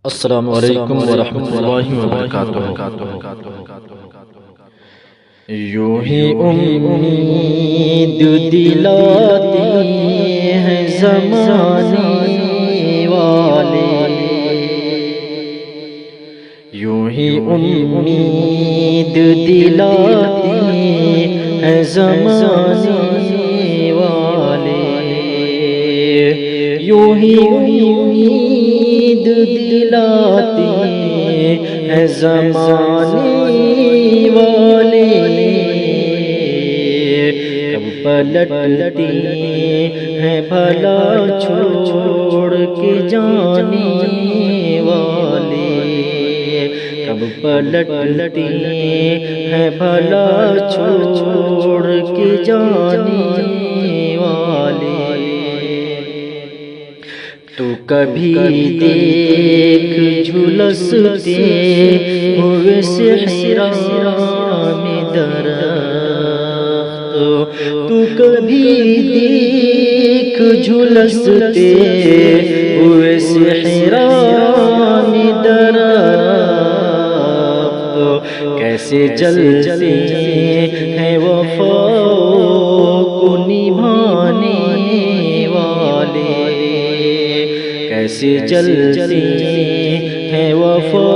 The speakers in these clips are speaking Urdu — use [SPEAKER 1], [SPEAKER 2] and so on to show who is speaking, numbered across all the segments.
[SPEAKER 1] السلام علیکم ورحمۃ اللہ وبرکاتہ۔ یوں ہی امید دلاتی ہیں زمانے والے، یوں ہی امید دلاتی ہیں زمانے والے، یوں ہی امید دلاتی ہیں زمانے والے، کب پلٹتی ہیں بھلا چھوڑ کے جانے والے، کب پلٹتی ہیں بھلا چھوڑ کے جانے والے۔ تو کبھی دیکھ جھلستے ہوئے صحرا میں درخت، تو کبھی دیکھ جھلستے ہوئے صحرا میں درخت، کیسے جلتے ہیں وفا کو نبھانے والے، کیسے جلتے ہیں وفا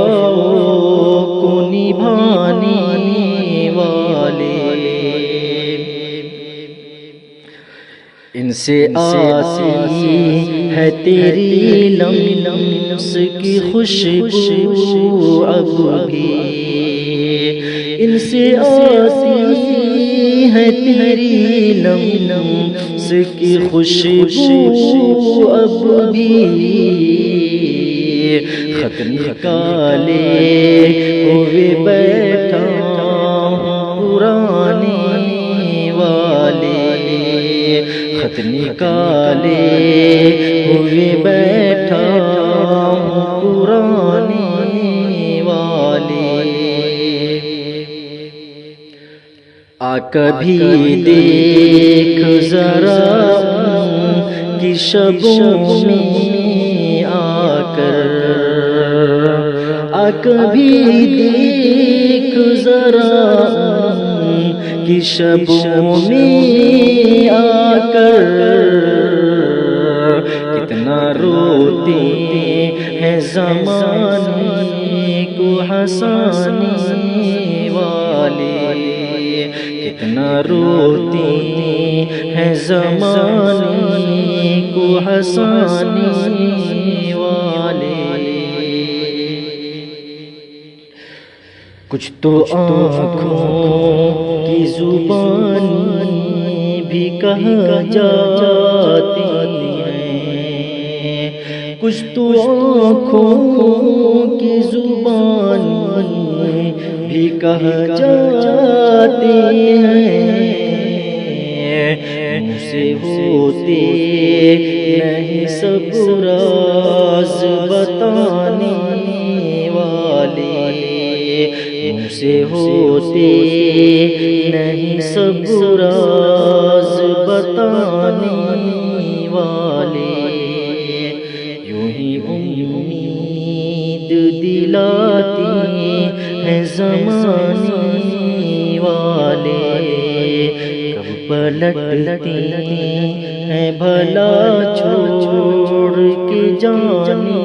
[SPEAKER 1] کو نبھانے والے، ان سے آتی ہے تیری لمس کی خوشبو اب بھی، ان سے آتی ہے تیری لمس کی خوشبو اب بھی، خط نکالے ہوئے بیٹھا پرانے والے، خط نکالے ہوئے بیٹھا پرانے والے، آ کبھی دیکھ ذرا کی شبوں میں آ کر، آ کبھی دیکھ ذرا کی شبوں میں آ کر، کتنا روتے ہیں زمانے کو ہنسانے والے، کتنا روتے ہیں زمانے کو ہنسانے والے، کچھ تو آنکھوں کی زبان بھی کہا جاتی ہیں، کچھ تو آنکھوں کی زبان بھی کہا جاتی ہیں، منہ سے ہوتے نہیں سب راز بتانے والے، منہ سے ہوتے نہیں سب راز بتانے والے، یوں ہی امید دلاتی ہیں زمانے والے، کب پلٹتی ہیں بھلا چھوڑ کے جانے